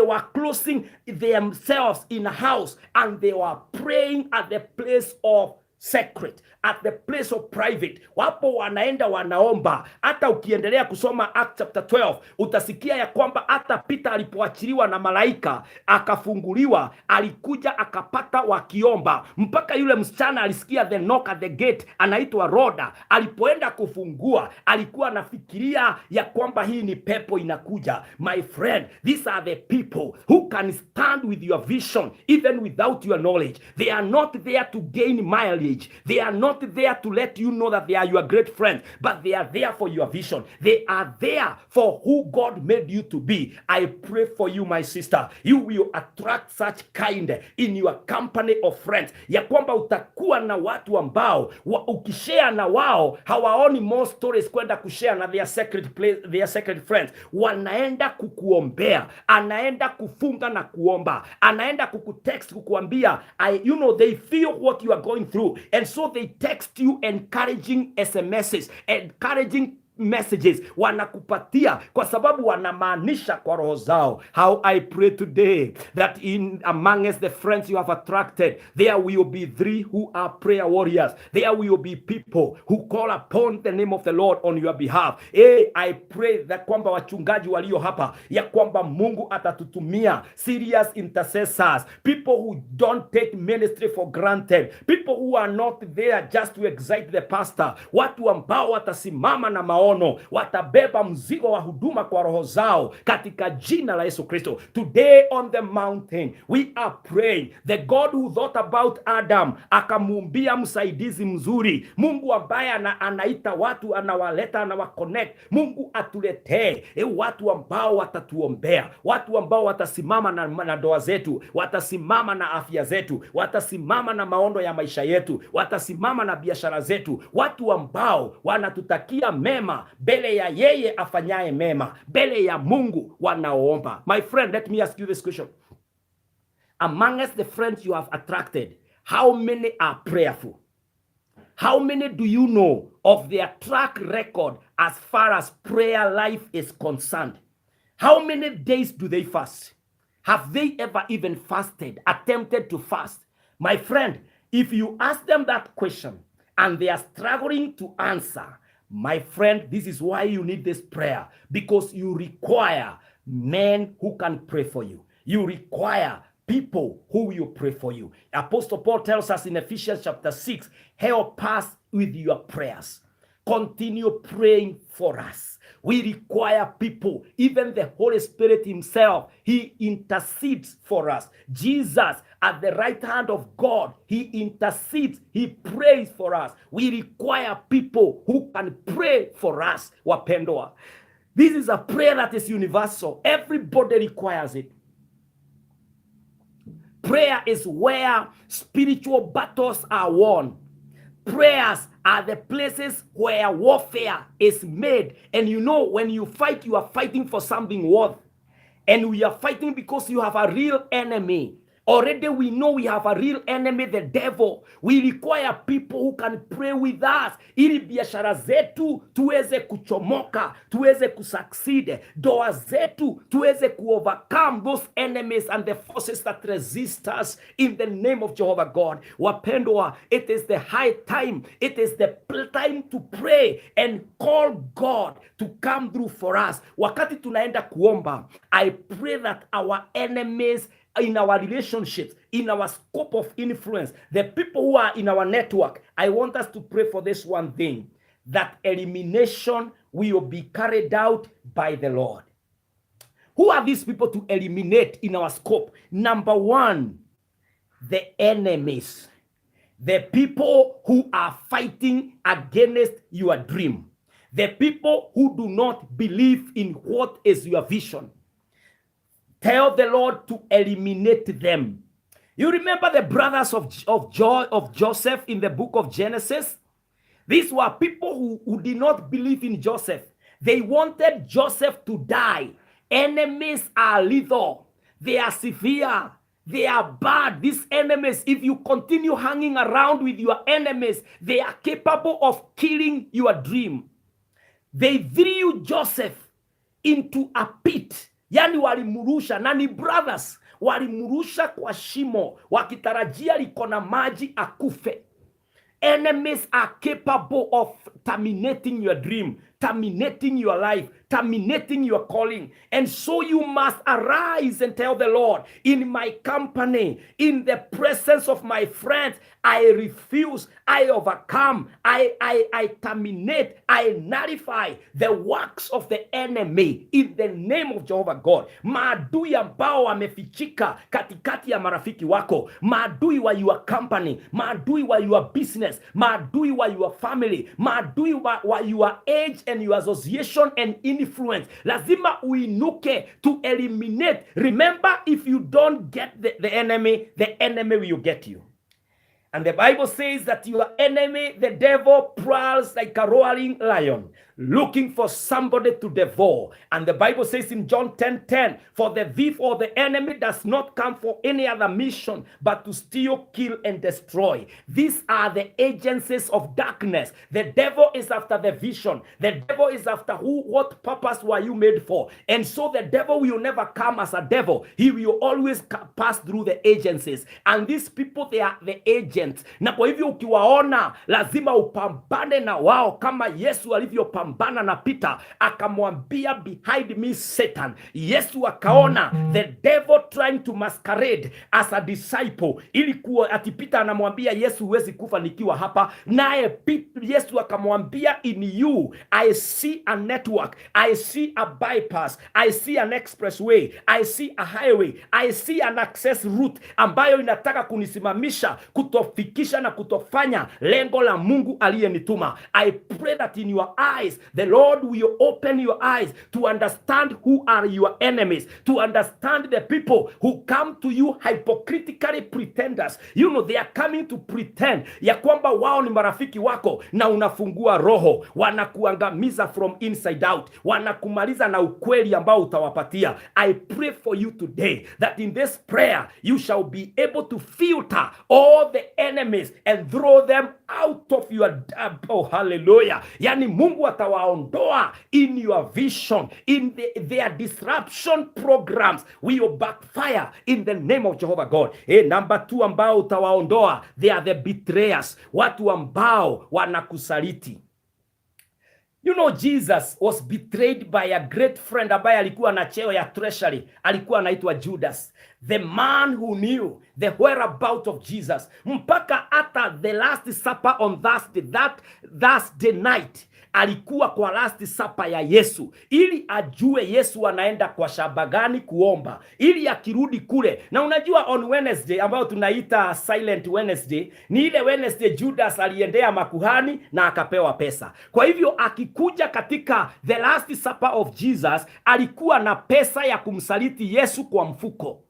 S1: were closing themselves in a house and they were praying at the place of secret, at the place of private. Wapo wanaenda wanaomba. Hata ukiendelea kusoma Acts chapter 12 utasikia ya kwamba hata Peter alipoachiliwa na malaika akafunguliwa, alikuja akapata wakiomba, mpaka yule msichana alisikia the knock at the gate, anaitwa Rhoda. Alipoenda kufungua alikuwa anafikiria ya kwamba hii ni pepo inakuja. My friend, these are the people who can stand with your vision even without your knowledge. They are not there to gain mileage. They are not there to let you know that they are your great friends, but they are there for your vision. They are there for who God made you to be. I pray for you, my sister. You will attract such kind in your company of friends, ya kwamba utakuwa na watu ambao ukishare na wao hawaoni more stories kwenda kushare na their secret friends. Wanaenda kukuombea, anaenda kufunga na kuomba, anaenda kukutext kukuambia, they feel what you are going through. And so they text you encouraging SMSs, encouraging messages wanakupatia kwa sababu wanamaanisha kwa roho zao. How I pray today that in amongst the friends you have attracted, there will be 3 who are prayer warriors. There will be people who call upon the name of the Lord on your behalf. I pray that kwamba wachungaji walio hapa, ya kwamba Mungu atatutumia serious intercessors, people who don't take ministry for granted, people who are not there just to excite the pastor, watu ambao watasimama na maono, watabeba mzigo wa huduma kwa roho zao katika jina la Yesu Kristo. Today on the mountain we are praying the God who thought about Adam akamuumbia msaidizi mzuri, Mungu ambaye anaita watu, anawaleta, anawaconnect. Mungu atuletee watu ambao watatuombea, watu ambao watasimama na ndoa zetu, watasimama na afya zetu, watasimama na maono ya maisha yetu, watasimama na biashara zetu, watu ambao wanatutakia mema mbele ya yeye afanyaye mema, mbele ya Mungu wanaoomba. My friend, let me ask you this question. Amongst the friends you have attracted, how many are prayerful? How many do you know of their track record as far as prayer life is concerned? How many days do they fast? Have they ever even fasted, attempted to fast? My friend, if you ask them that question and they are struggling to answer, my friend, this is why you need this prayer, because you require men who can pray for you. You require people who will pray for you. Apostle Paul tells us in Ephesians chapter 6, help us with your prayers. Continue praying for us. We require people, even the Holy Spirit himself, he intercedes for us. Jesus at the right hand of God, he intercedes, he prays for us. We require people who can pray for us, wapendwa. This is a prayer that is universal. Everybody requires it. Prayer is where spiritual battles are won. Prayers are the places where warfare is made. And you know, when you fight, you are fighting for something worth. And we are fighting because you have a real enemy. Already we know we have a real enemy, the devil. We require people who can pray with us, ili biashara zetu tuweze kuchomoka, tuweze kusucceed, doa zetu tuweze overcome those enemies and the forces that resist us in the name of Jehovah God. Wapendwa, it is the high time, it is the time to pray and call God to come through for us. Wakati tunaenda kuomba, I pray that our enemies in our relationships, in our scope of influence, the people who are in our network, I want us to pray for this one thing, that elimination will be carried out by the Lord. Who are these people to eliminate in our scope? Number one, the enemies, the people who are fighting against your dream, the people who do not believe in what is your vision. Tell the Lord to eliminate them. You remember the brothers of Joseph in the book of Genesis? These were people who did not believe in Joseph. They wanted Joseph to die. Enemies are lethal. They are severe. They are bad. These enemies, if you continue hanging around with your enemies, they are capable of killing your dream. They threw Joseph into a pit. Yani walimurusha, na ni brothers, walimurusha kwa shimo, wakitarajia liko na maji akufe. Enemies are capable of terminating your dream, terminating your life, terminating your calling. And so you must arise and tell the Lord, in my company, in the presence of my friends, I refuse, I overcome, I terminate, I nullify the works of the enemy in the name of Jehovah God. Maadui ambao wamefichika katikati ya marafiki wako, maadui wa your company, maadui wa your business, maadui wa your family, maadui wa your age and your association and influence, lazima uinuke to eliminate. Remember, if you don't get the enemy will get you. And the Bible says that your enemy, the devil, prowls like a roaring lion, looking for somebody to devour. And the Bible says in John 10:10, for the thief or the enemy does not come for any other mission but to steal, kill, and destroy. These are the agencies of darkness. The devil is after the vision. The devil is after what purpose were you made for. And so the devil will never come as a devil. He will always pass through the agencies. And these people, they are the agents. Na kwa hivyo ukiwaona, lazima upambane na wao kama Yesu alivyopambana na Peter, akamwambia behind me Satan. Yesu akaona the devil trying to masquerade as a disciple, ili kuwa ati Peter anamwambia Yesu, huwezi kufa nikiwa hapa. Naye Yesu akamwambia, in you I see a network, I see a bypass, I see an expressway, I see a highway, I see an access route ambayo inataka kunisimamisha, kutofikisha na kutofanya lengo la Mungu aliyenituma. I pray that in your eyes the Lord will open your eyes to understand who are your enemies, to understand the people who come to you hypocritically pretenders. You know, they are coming to pretend ya kwamba wao ni marafiki wako, na unafungua roho, wanakuangamiza from inside out, wanakumaliza na ukweli ambao utawapatia. I pray for you today that in this prayer you shall be able to filter all the enemies and throw them out of your oh hallelujah. Yani Mungu atawaondoa in your vision, in their disruption programs will backfire in the name of Jehovah God. Number 2 ambao utawaondoa, they are the betrayers, watu ambao wanakusaliti. You know, Jesus was betrayed by a great friend ambaye alikuwa na cheo ya treasury, alikuwa anaitwa Judas, the man who knew the whereabouts of Jesus. Mpaka hata the last supper on Thursday night, alikuwa kwa last supper ya Yesu, ili ajue Yesu anaenda kwa shamba gani kuomba, ili akirudi kule. Na unajua on Wednesday ambayo tunaita Silent Wednesday, ni ile Wednesday Judas aliendea makuhani na akapewa pesa. Kwa hivyo akikuja katika the last supper of Jesus, alikuwa na pesa ya kumsaliti Yesu kwa mfuko.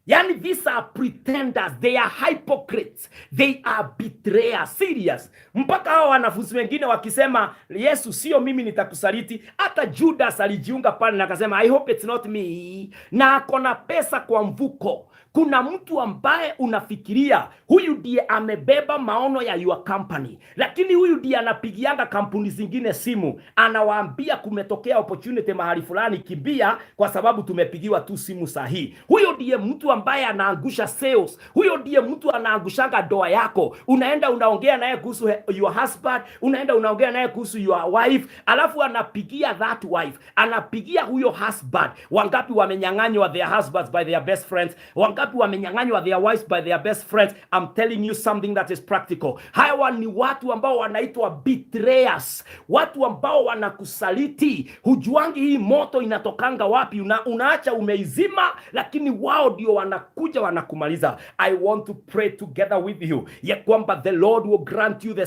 S1: Yani, these are pretenders, they are hypocrites, they are betrayers, serious. Mpaka hao wanafunzi wengine wakisema, Yesu sio mimi nitakusaliti, hata Judas alijiunga pale na akasema, I hope it's not me, na akona pesa kwa mfuko. Kuna mtu ambaye unafikiria huyu ndiye amebeba maono ya your company, lakini huyu ndiye anapigianga kampuni zingine simu, anawaambia kumetokea opportunity mahali fulani, kimbia kwa sababu tumepigiwa tu simu sahihi. Huyo ndiye mtu ambaye anaangusha sales. Huyo ndiye mtu anaangushanga doa yako. Unaenda unaongea naye kuhusu your husband, unaenda unaongea naye kuhusu your wife, alafu anapigia that wife, anapigia huyo husband. Wangapi wamenyang'anywa their husbands by their best friends? Wangapi wamenyang'anywa their wives by their best friends? I'm telling you something that is practical. Hawa ni watu ambao wanaitwa betrayers, watu ambao wanakusaliti. Hujuangi hii moto inatokanga wapi, unaacha umeizima, lakini wao ndio wanakuja wanakumaliza. I want to pray together with you ya kwamba the Lord will grant you the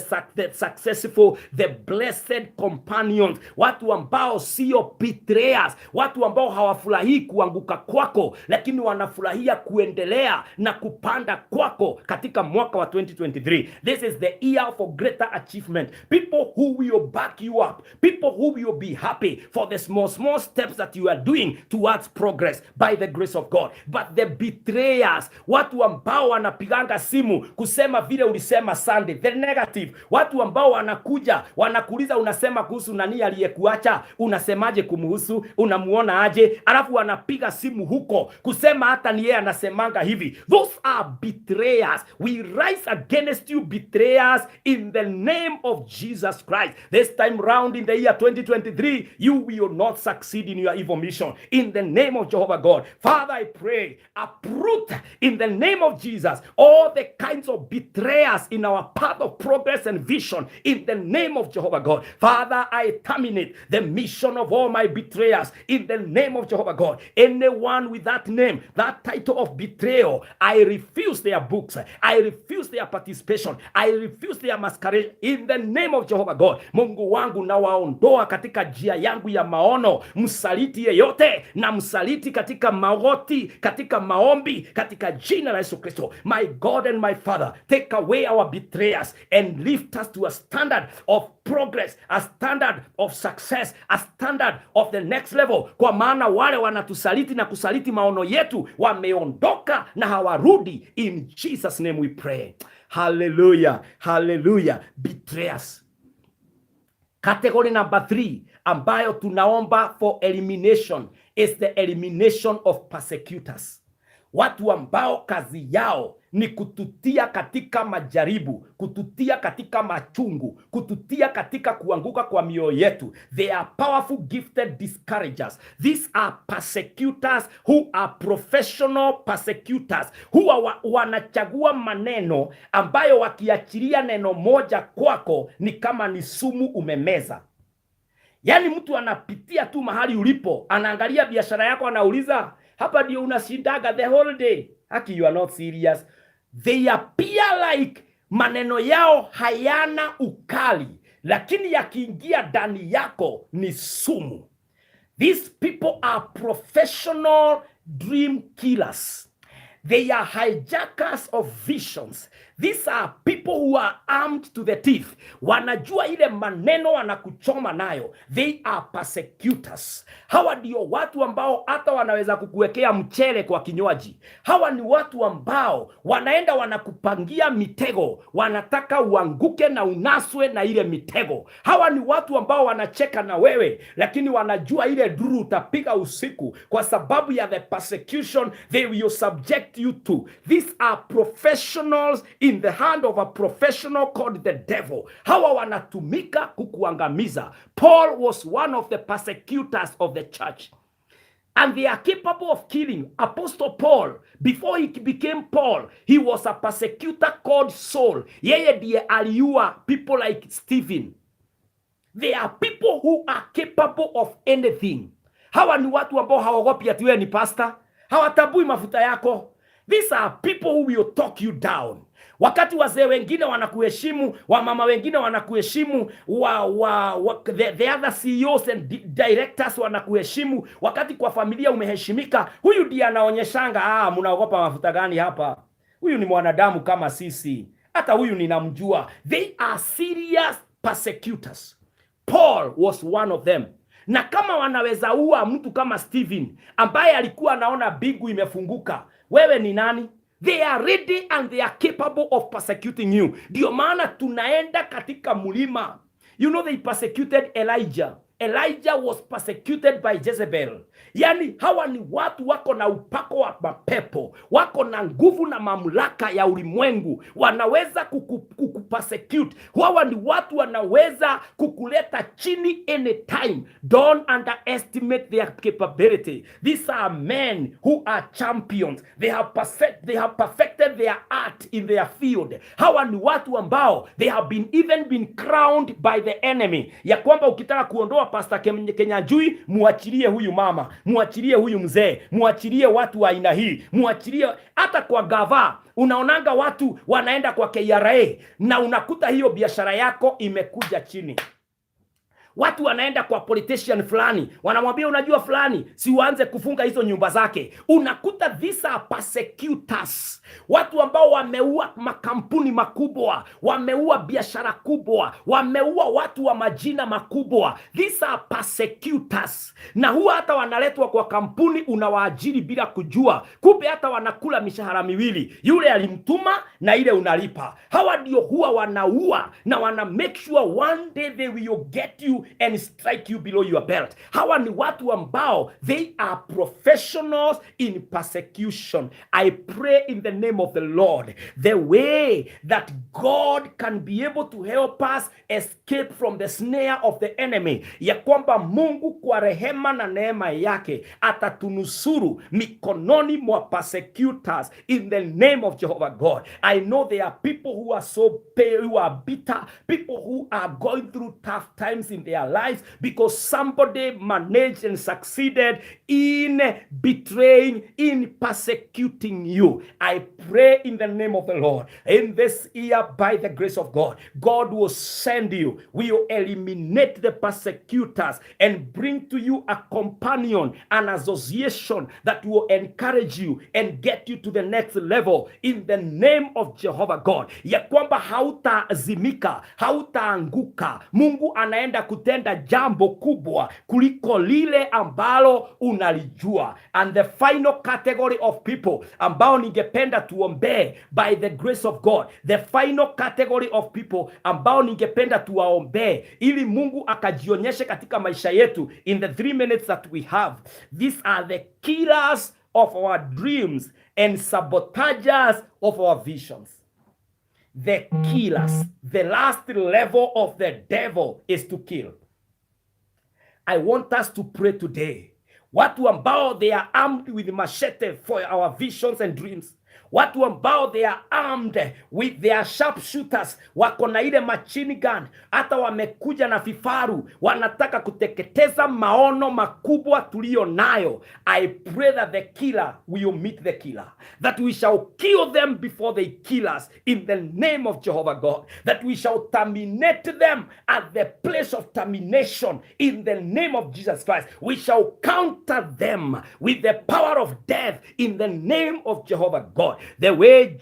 S1: successful, the blessed companions, watu ambao sio betrayers, watu ambao hawafurahii kuanguka kwako, lakini wanafurahia kuendelea na kupanda kwako katika mwaka wa 2023. This is the year for greater achievement. People who will back you up, people who will be happy for the small steps that you are doing towards progress by the grace of God. But the betrayers, watu ambao wanapiganga simu kusema vile ulisema Sunday, the negative, watu ambao wanakuja wanakuuliza unasema kuhusu nani aliyekuacha, unasemaje kumhusu, unamuona aje, alafu wanapiga simu huko kusema hata ni yeye anasemanga hivi. Those are betrayers. We rise against you betrayers in the name of Jesus Christ. This time round in the year 2023, you will not succeed in your evil mission. In the name of Jehovah God. Father, I pray, uproot in the name of Jesus all the kinds of betrayers in our path of progress and vision in the name of Jehovah God. Father, I terminate the mission of all my betrayers in the name of Jehovah God. Anyone with that name, that title of betrayal, I refuse their books, I refuse their participation, I refuse their masquerade in the name of Jehovah God. Mungu wangu, na waondoa katika njia yangu ya maono msaliti yeyote, na msaliti katika magoti, katika maombi, katika jina la Yesu Kristo. My God and my Father, take away our betrayers and lift us to a standard of progress, a standard of success, a standard of the next level. Kwa maana wale wanatusaliti na kusaliti maono yetu wameondoka na hawarudi. In Jesus name we pray. Hallelujah, hallelujah. Betrayers. Category number 3 ambayo tunaomba for elimination is the elimination of persecutors. Watu ambao kazi yao ni kututia katika majaribu, kututia katika machungu, kututia katika kuanguka kwa mioyo yetu. They are powerful gifted discouragers. These are persecutors who are professional persecutors, who wanachagua maneno ambayo wakiachilia neno moja kwako ni kama ni sumu umemeza. Yaani mtu anapitia tu mahali ulipo, anaangalia biashara yako, anauliza, hapa ndio unashindaga the whole day. Haki, you are not serious. They appear like maneno yao hayana ukali, lakini yakiingia ndani yako ni sumu. These people are professional dream killers. They are hijackers of visions. These are people who are armed to the teeth. Wanajua ile maneno wanakuchoma nayo. They are persecutors. Hawa ndio watu ambao hata wanaweza kukuwekea mchele kwa kinywaji. Hawa ni watu ambao wanaenda wanakupangia mitego. Wanataka uanguke na unaswe na ile mitego. Hawa ni watu ambao wanacheka na wewe, lakini wanajua ile duru utapiga usiku kwa sababu ya the persecution they will subject you to. These are professionals in the hand of a professional called the devil. Hawa wanatumika kukuangamiza. Paul was one of the persecutors of the church, and they are capable of killing. Apostle Paul, before he became Paul, he was a persecutor called Saul. Yeye ndiye aliua people like Stephen. They are people who are capable of anything. Hawa ni watu ambao hawaogopi ati wewe ni pastor. Hawatabui mafuta yako. These are people who will talk you down. Wakati wazee wengine wanakuheshimu, wamama wengine wanakuheshimu, the other CEOs and directors wanakuheshimu, wakati kwa familia umeheshimika, huyu ndiye anaonyeshanga, mnaogopa mafuta gani hapa? Huyu ni mwanadamu kama sisi. Hata huyu ninamjua. They are serious persecutors. Paul was one of them. Na kama wanaweza ua mtu kama Stephen ambaye alikuwa anaona bingu imefunguka, wewe ni nani? They are ready and they are capable of persecuting you. Ndio maana tunaenda katika mlima. You know they persecuted Elijah. Elijah was persecuted by Jezebel. Yani hawa ni watu wako na upako wa mapepo, wako na nguvu na mamlaka ya ulimwengu, wanaweza kukupersecute. Hawa ni watu wanaweza kukuleta chini anytime. Don't underestimate their capability. These are men who are champions. They have perfected their art in their field. Hawa ni watu ambao they have been crowned by the enemy. Ya kwamba ukitaka kuondoa Pastor Kinyanjui, muachilie huyu mama, muachilie huyu mzee, muachilie watu wa aina hii, muachilie hata kwa gava. Unaonanga watu wanaenda kwa KRA na unakuta hiyo biashara yako imekuja chini. Watu wanaenda kwa politician fulani, wanamwambia unajua fulani, si uanze kufunga hizo nyumba zake. Unakuta these are persecutors. Watu ambao wameua makampuni makubwa, wameua biashara kubwa, wameua watu wa majina makubwa. These are persecutors. Na huwa hata wanaletwa kwa kampuni, unawaajiri bila kujua. Kumbe hata wanakula mishahara miwili. Yule alimtuma na ile unalipa. Hawa ndio huwa wanaua na wana make sure one day they will get you and strike you below your belt. Hawa ni watu ambao they are professionals in persecution. I pray in the name of the Lord, the way that God can be able to help us escape from the snare of the enemy, ya kwamba Mungu kwa rehema na neema yake atatunusuru mikononi mwa persecutors in the name of Jehovah God. I know there are people who are so pale, who are bitter, people who are going through tough times in their their lives because somebody managed and succeeded in betraying, in persecuting you. I pray in the name of the Lord, in this year, by the grace of God, God will send you, will eliminate the persecutors and bring to you a companion, an association that will encourage you and get you to the next level in the name of Jehovah God, ya kwamba hautaazimika, hautaanguka. Mungu anaenda kutenda jambo kubwa kuliko lile ambalo unalijua. And the final category of people ambao ningependa tuombee by the grace of God, the final category of people ambao ningependa tuwaombee ili Mungu akajionyeshe katika maisha yetu in the 3 minutes that we have. These are the killers of our dreams and sabotagers of our visions. The killers, the last level of the devil is to kill. I want us to pray today. Watu ambao they are armed with machete for our visions and dreams. Watu ambao they are armed with their sharpshooters, wako na ile machine gun, hata wamekuja na vifaru, wanataka kuteketeza maono makubwa tulio nayo. I pray that the killer will meet the killer, that we shall kill them before they kill us in the name of Jehovah God, that we shall terminate them at the place of termination in the name of Jesus Christ. We shall counter them with the power of death in the name of Jehovah God. The way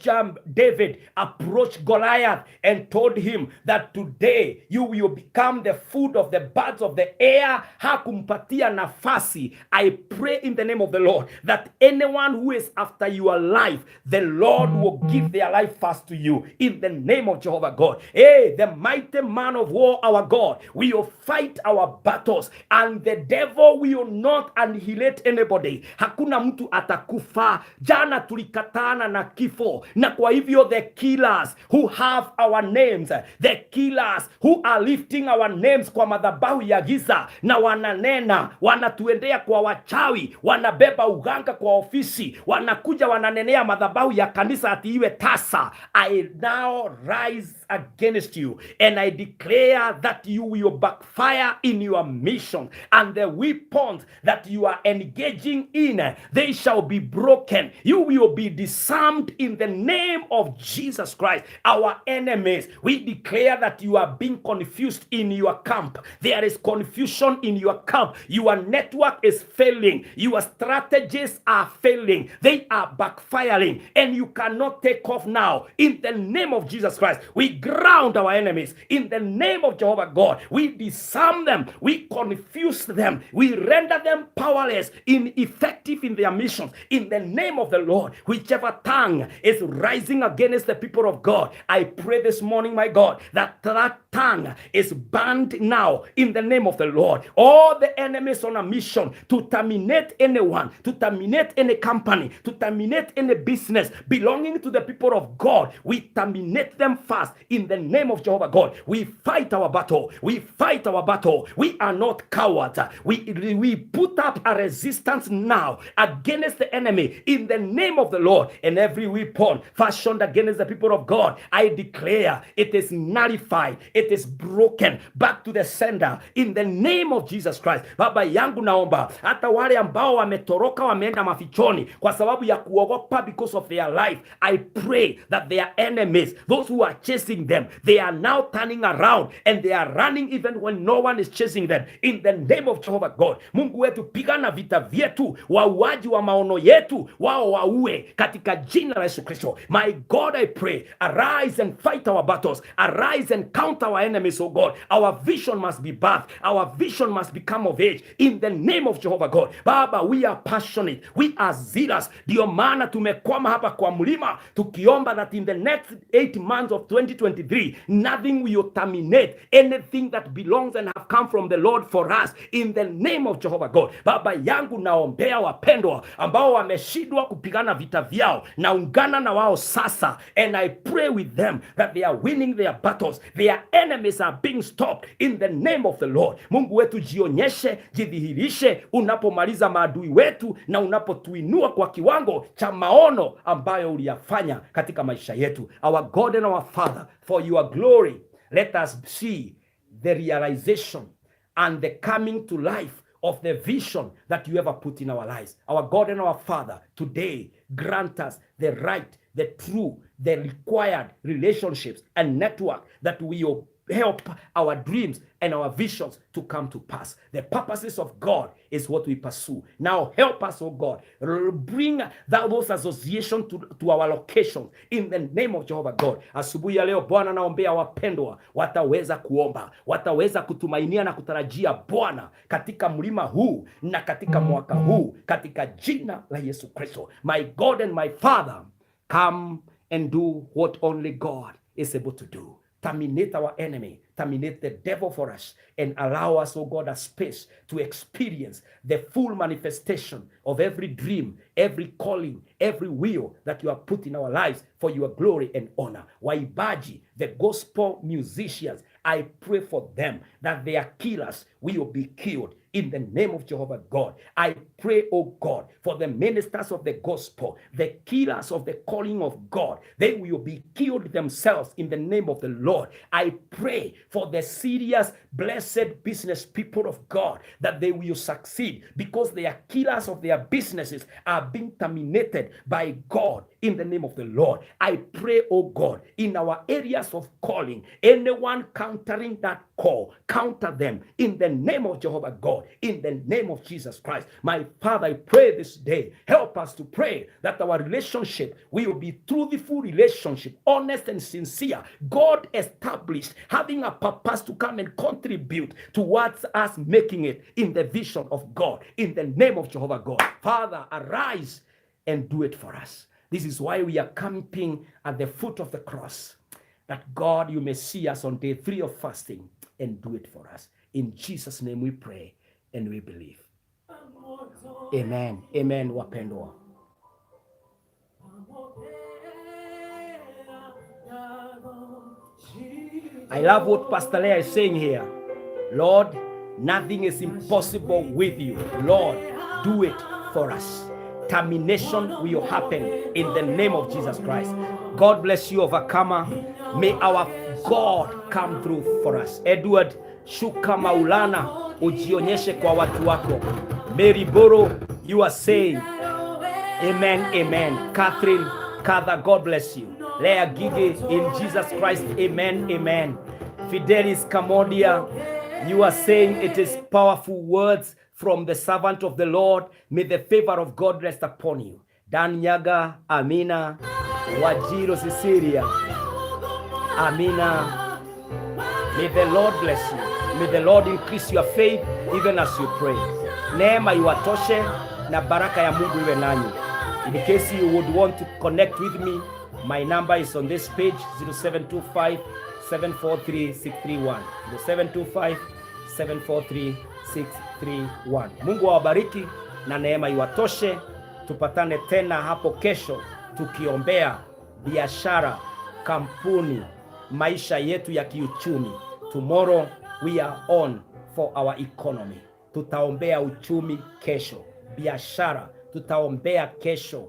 S1: David approached Goliath and told him that today you will become the food of the birds of the air, hakumpatia nafasi. I pray in the name of the Lord that anyone who is after your life, the Lord will give their life first to you in the name of Jehovah God. Hey, the mighty man of war, our God, will fight our battles, and the devil will not annihilate anybody. Hakuna mtu atakufa. Jana tulikatana na kifo, na kwa hivyo the killers who have our names, the killers who are lifting our names kwa madhabahu ya giza na wananena, wanatuendea kwa wachawi, wanabeba uganga kwa ofisi, wanakuja wananenea madhabahu ya kanisa ati iwe tasa. I now rise against you and I declare that you will backfire in your mission, and the weapons that you are engaging in, they shall be broken. You will be disarmed in the name of Jesus Christ. Our enemies, we declare that you are being confused in your camp. There is confusion in your camp. Your network is failing. Your strategies are failing. They are backfiring, and you cannot take off now. In the name of Jesus Christ, we ground our enemies. In the name of Jehovah God, we disarm them. We confuse them. We render them powerless, ineffective in their missions. In the name of the Lord, whichever tongue is rising against the people of God, I pray this morning, my God, that tongue is banned now in the name of the Lord. All the enemies on a mission to terminate anyone, to terminate any company, to terminate any business belonging to the people of God, we terminate them fast in the name of Jehovah God. We fight our battle. We fight our battle. We are not cowards. We put up a resistance now against the enemy in the name of the Lord. And every weapon fashioned against the people of God, I declare it is nullified. It is broken back to the sender in the name of Jesus Christ. Baba yangu naomba hata wale ambao wametoroka wameenda mafichoni kwa sababu ya kuogopa because of their life, I pray that their enemies, those who are chasing them, they are now turning around and they are running even when no one is chasing them in the name of Jehovah God. Mungu wetu, pigana vita vyetu, wauaji wa maono yetu wao waue katika jina la Yesu Kristo. My God, I pray, arise and fight our battles. Arise and counter our enemies, oh God. Our vision must be birthed. Our vision must become of age in the name of Jehovah God. Baba, we are passionate. We are zealous. Ndio maana tumekwama hapa kwa mlima tukiomba that in the next 8 months of 2023, nothing will terminate anything that belongs and have come from the Lord for us in the name of Jehovah God. Baba yangu, naombea wapendwa ambao wameshindwa kupigana vita vyao, naungana na wao sasa, and I pray with them that they are winning their battles. Their enemies are being stopped in the name of the Lord. Mungu wetu, jionyeshe, jidhihirishe unapomaliza maadui wetu na unapotuinua kwa kiwango cha maono ambayo uliyafanya katika maisha yetu. Our God and our Father, for your glory, let us see the realization and the coming to life of the vision that you ever put in our lives. Our God and our Father, today grant us the right, the true, the required relationships and network that will help our dreams and our visions to come to pass. The purposes of God is what we pursue. Now help us, oh God, bring those associations to our locations in the name of Jehovah God. Asubuhi ya leo Bwana, naombea wapendwa wataweza kuomba, wataweza kutumainia na kutarajia Bwana katika mlima huu na katika mwaka huu, katika jina la Yesu Kristo. My God and my Father, come and do what only God is able to do. Terminate our enemy, terminate the devil for us, and allow us, oh God, a space to experience the full manifestation of every dream, every calling, every will that you have put in our lives for your glory and honor. Waibaji, the gospel musicians, I pray for them that their killers will be killed in the name of Jehovah God. I pray, oh God, for the ministers of the gospel, the killers of the calling of God. They will be killed themselves in the name of the Lord. I pray for the serious, blessed business people of God, that they will succeed because they are killers of their businesses are being terminated by God in the name of the Lord. I pray, oh God, in our areas of calling, anyone countering that call, counter them in the name of Jehovah God, in the name of Jesus Christ. My Father, I pray this day, help us to pray that our relationship will be truthful relationship, honest and sincere, God established, having a purpose to come and contribute towards us making it in the vision of God, in the name of Jehovah God. Father, arise and do it for us. This is why we are camping at the foot of the cross, that God, you may see us on day 3 of fasting and do it for us. In Jesus' name we pray and we believe. Amen. Amen, wapendwa. I love what Pastor Leah is saying here. Lord, nothing is impossible with you. Lord, do it for us. Termination will happen in the name of Jesus Christ. God bless you, overcomer. May our God come through for us. Edward, shuka Maulana, ujionyeshe kwa watu wako. Mary Boro, you are saying, amen, amen. Catherine, Katha, God bless you. Leah Gige, in Jesus Christ, amen, amen. Fidelis Kamodia, you are saying it is powerful words from the servant of the Lord. May the favor of God rest upon you. Dan Nyaga, Amina. Wajiro Cecilia, Amina. May the Lord bless you. May the Lord increase your faith even as you pray. Neema iwatoshe na baraka ya Mungu iwe nanyi. In case you would want to connect with me, my number is on this page, 0725 743 631. 0725 743 631. Mungu awabariki na neema iwatoshe. Tupatane tena hapo kesho tukiombea biashara, kampuni, maisha yetu ya kiuchumi. Tomorrow we are on for our economy. Tutaombea uchumi kesho, biashara tutaombea kesho.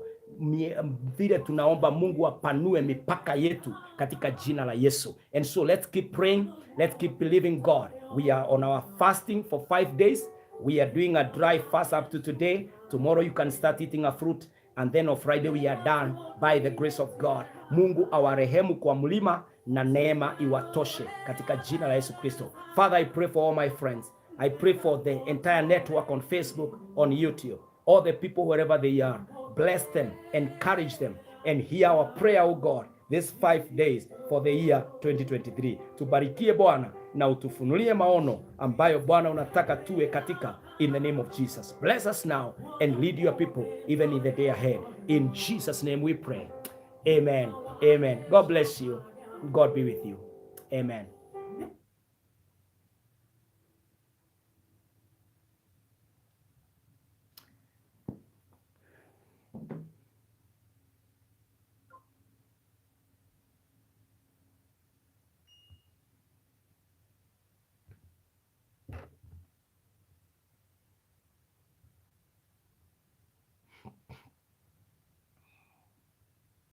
S1: Vile tunaomba Mungu apanue mipaka yetu katika jina la Yesu. And so let's keep praying, let's keep believing God. We are on our fasting for 5 days. We are doing a dry fast up to today. Tomorrow you can start eating a fruit, and then on Friday we are done by the grace of God. Mungu awarehemu kwa mlima na neema iwatoshe katika jina la Yesu Kristo. Father, I pray for all my friends. I pray for the entire network on Facebook, on YouTube, all the people wherever they are. Bless them, encourage them, and hear our prayer, oh God, these 5 days for the year 2023. Tubarikie Bwana na utufunulie maono ambayo Bwana unataka tuwe katika, in the name of Jesus. Bless us now and lead your people even in the day ahead. In Jesus' name we pray. Amen. Amen. God bless you. God be with you. Amen.